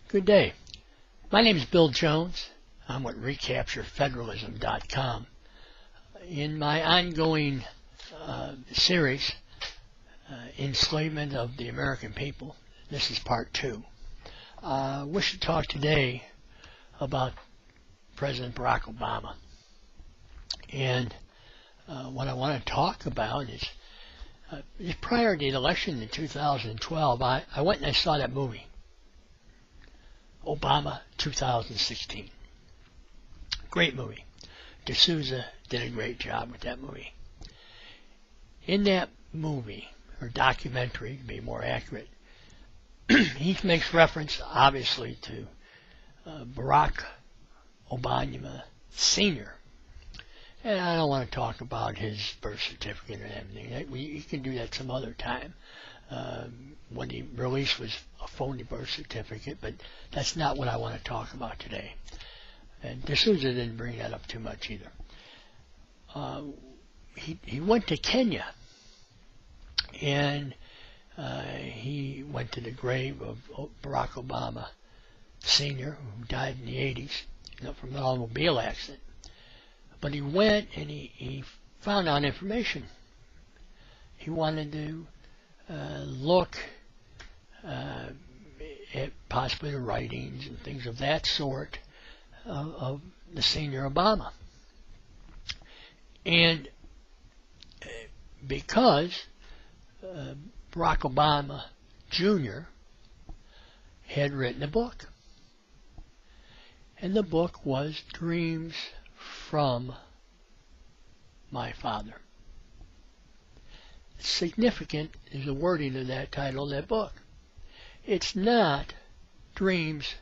Good day. My name is Bill Jones. I'm with recapturefederalism.com. In my ongoing series, Enslavement of the American People, this is part 2. I wish to talk today about President Barack Obama. And what I want to talk about is prior to the election in 2012, I went and I saw that movie, Obama 2016. Great movie. D'Souza did a great job with that movie. In that movie, or documentary to be more accurate, he makes reference obviously to Barack Obama Sr. And I don't want to talk about his birth certificate and everything. You can do that some other time. What he released was a phony birth certificate, but that's not what I want to talk about today. And D'Souza didn't bring that up too much either. He went to Kenya, and he went to the grave of Barack Obama Sr., who died in the 80s from an automobile accident. But he went and he found out information. He wanted to look at possibly the writings and things of that sort of the senior Obama. And because Barack Obama Jr. had written a book, and the book was Dreams from My Father. Significant is the wording of that title of that book. It's not Dreams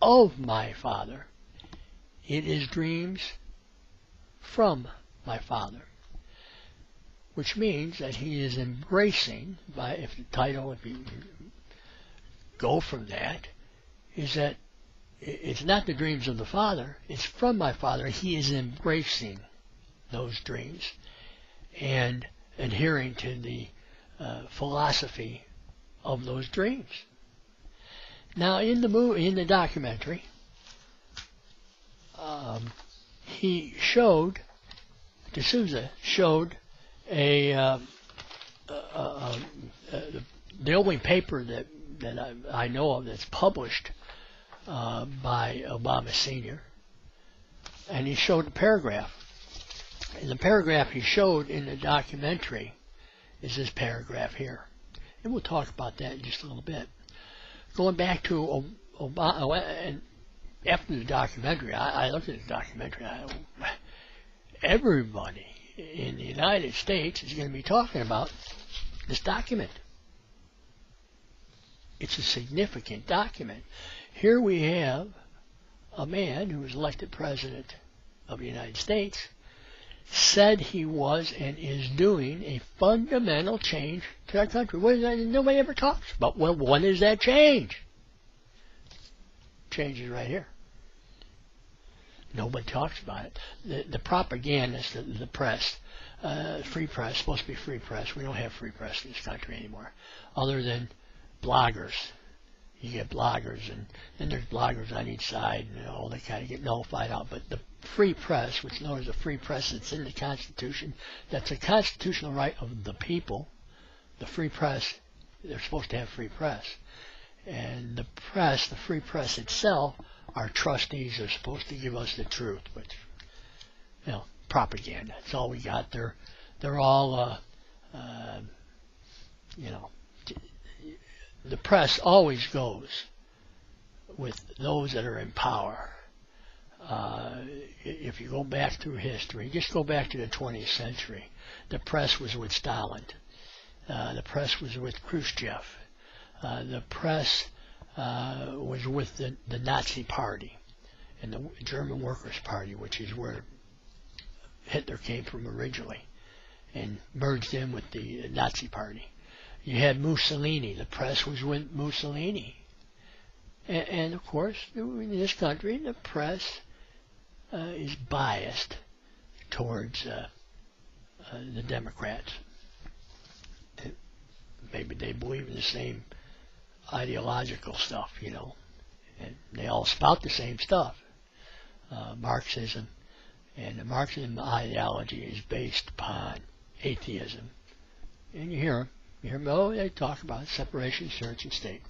of My Father. It is Dreams from My Father. Which means that he is embracing, if you go from that, is that it's not the dreams of the Father, it's from my Father. He is embracing those dreams and adhering to the philosophy of those dreams. Now, in the documentary, D'Souza showed the only paper that I know of that's published by Obama Sr., and he showed a paragraph. And the paragraph he showed in the documentary is this paragraph here. And we'll talk about that in just a little bit. Going back to Obama, and after the documentary, I looked at the documentary, everybody in the United States is going to be talking about this document. It's a significant document. Here we have a man who was elected president of the United States, said he was and is doing a fundamental change to our country. What is that? Nobody ever talks about. Well, what is that change? Change is right here. Nobody talks about it. The propagandists, the press, free press, supposed to be free press. We don't have free press in this country anymore, other than bloggers. You get bloggers, and then there's bloggers on each side, and they kind of get nullified out. But the free press, which is known as the free press, that's in the Constitution, that's a constitutional right of the people. The free press, they're supposed to have free press. And the press, the free press itself, our trustees are supposed to give us the truth, but propaganda. That's all we got. They're all, the press always goes with those that are in power. If you go back through history, just go back to the 20th century. The press was with Stalin. The press was with Khrushchev. The press was with the Nazi Party and the German Workers' Party, which is where Hitler came from originally, and merged in with the Nazi Party. You had Mussolini. The press was with Mussolini. And of course, in this country, the press is biased towards the Democrats. Maybe they believe in the same ideological stuff, you know, and they all spout the same stuff. Marxism, and the Marxism ideology is based upon atheism. And you hear them, oh, they talk about separation of church and state.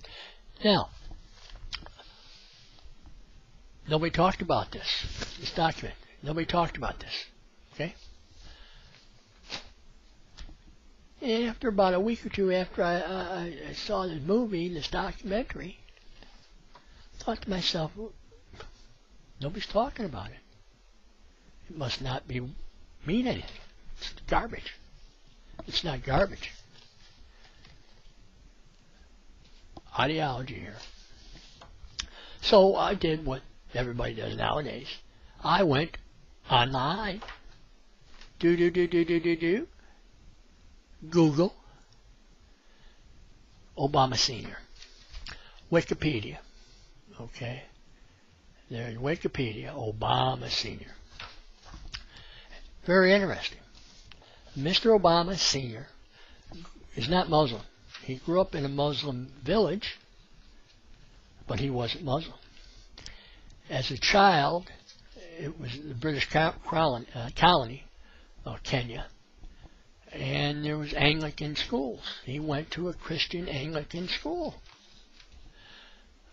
Now, nobody talked about this document. Nobody talked about this, okay? And after about a week or two after I saw this movie, this documentary, I thought to myself, nobody's talking about it. It must not mean anything. It's garbage. It's not garbage. Ideology here. So I did what everybody does nowadays. I went online. Google. Obama Sr. Wikipedia. Okay. There's Wikipedia. Obama Sr. Very interesting. Mr. Obama Sr. is not Muslim. He grew up in a Muslim village, but he wasn't Muslim. As a child, it was the British colony of Kenya, and there was Anglican schools. He went to a Christian Anglican school.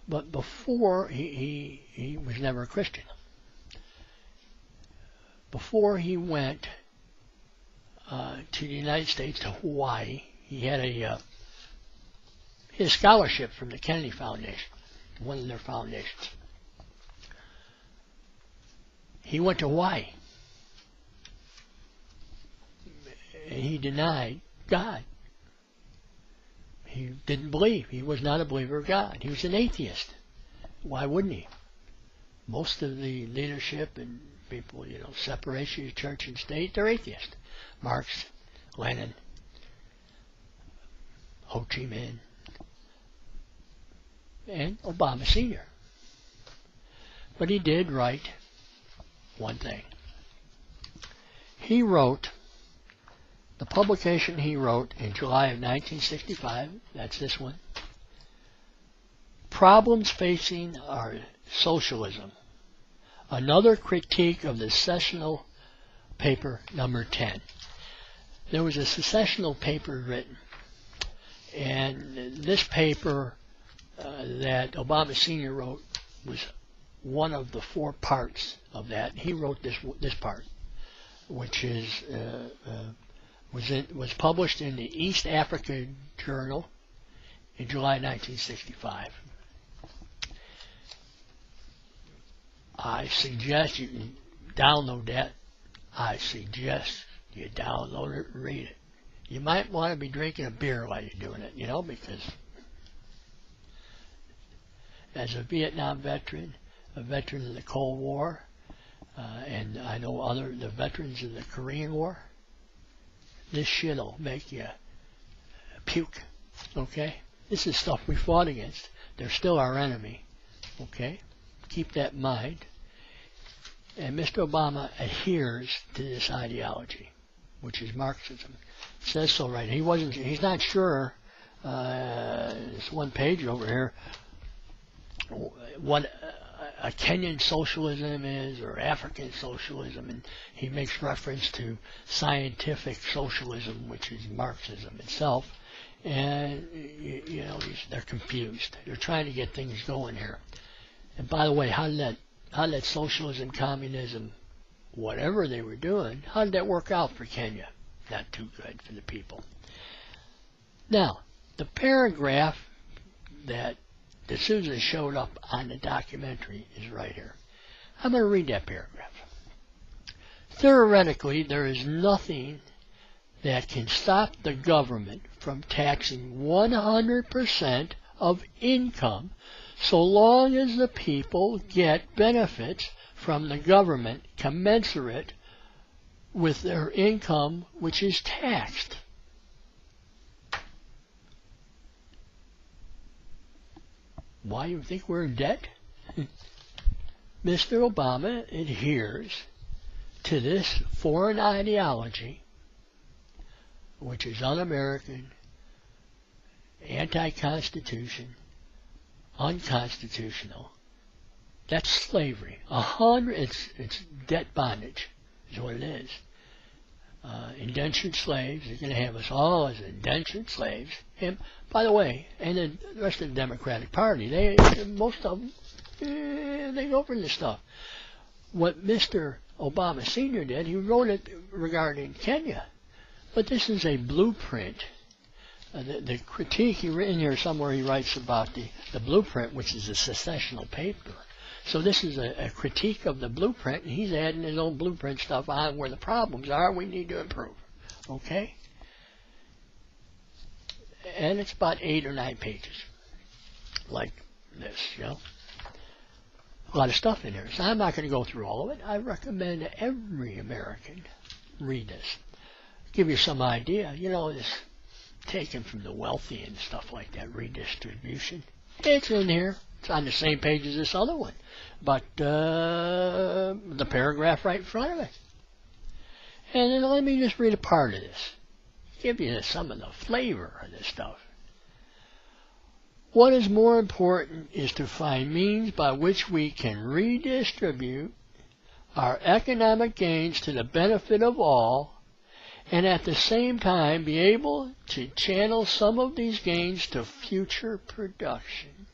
But before, he was never a Christian. Before he went to the United States, to Hawaii, he had a scholarship from the Kennedy Foundation, one of their foundations. He went to Hawaii. And he denied God. He didn't believe. He was not a believer of God. He was an atheist. Why wouldn't he? Most of the leadership and people, you know, separation of church and state, they're atheists. Marx, Lenin, Ho Chi Minh, and Obama Sr. But he did write one thing. He wrote, the publication he wrote in July of 1965, that's this one, Problems Facing Our Socialism, another critique of the secessional paper number 10. There was a secessional paper written, and this paper that Obama Sr. wrote was one of the 4 parts of that. He wrote this part, which is was published in the East Africa Journal in July 1965. I suggest you download that. I suggest you download it and read it. You might want to be drinking a beer while you're doing it, you know, because as a Vietnam veteran, a veteran of the Cold War, and I know the veterans of the Korean War, this shit'll make you puke, okay? This is stuff we fought against. They're still our enemy, okay? Keep that in mind. And Mr. Obama adheres to this ideology, which is Marxism. It says so right. He's not sure, this one page over here, what a Kenyan socialism is, or African socialism, and he makes reference to scientific socialism, which is Marxism itself, and you know, they're confused. They're trying to get things going here. And by the way, how did that socialism, communism, whatever they were doing, how did that work out for Kenya? Not too good for the people. Now, the paragraph that D'Souza showed up on the documentary is right here. I'm going to read that paragraph. Theoretically, there is nothing that can stop the government from taxing 100% of income so long as the people get benefits from the government commensurate with their income, which is taxed. Why do you think we're in debt? Mr. Obama adheres to this foreign ideology, which is un-American, anti-Constitution, unconstitutional. That's slavery. 100. It's debt bondage, is what it is. Indentured slaves. They're going to have us all as indentured slaves. And by the way, and the rest of the Democratic Party, most of them, they go for this stuff. What Mr. Obama Sr. did, he wrote it regarding Kenya. But this is a blueprint. The critique, in here somewhere he writes about the blueprint, which is a secessional paper. So this is a critique of the blueprint, and he's adding his own blueprint stuff on where the problems are we need to improve. Okay? And it's about 8 or 9 pages. Like this, A lot of stuff in here. So I'm not going to go through all of it. I recommend every American read this. Give you some idea. This taken from the wealthy and stuff like that, redistribution. It's in here. It's on the same page as this other one. But the paragraph right in front of it. And then let me just read a part of this. Give you some of the flavor of this stuff. What is more important is to find means by which we can redistribute our economic gains to the benefit of all, and at the same time be able to channel some of these gains to future production.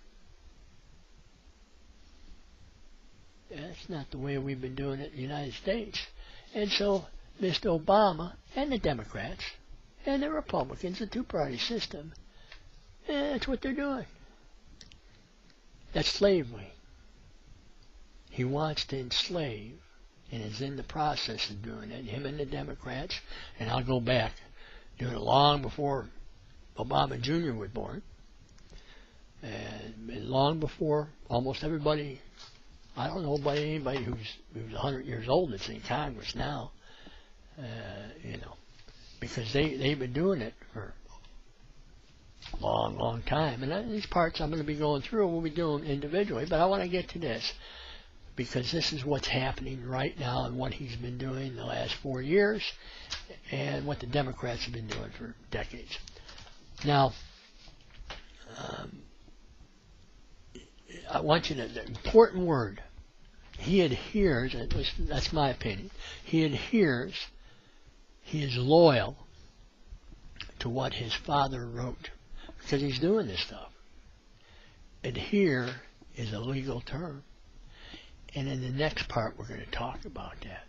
That's not the way we've been doing it in the United States. And so Mr. Obama and the Democrats and the Republicans, the two-party system, that's what they're doing. That's slavery. He wants to enslave, and is in the process of doing it, him and the Democrats. And I'll go back, doing it long before Obama Jr. was born, and long before almost everybody. I don't know about anybody who's 100 years old that's in Congress now, because they've been doing it for a long, long time. And these parts I'm going to be going through, we'll be doing individually, but I want to get to this, because this is what's happening right now and what he's been doing the last 4 years and what the Democrats have been doing for decades. Now, I want you to, the important word, he adheres, that's my opinion, he adheres, he is loyal to what his father wrote, because he's doing this stuff. Adhere is a legal term, and in the next part we're going to talk about that.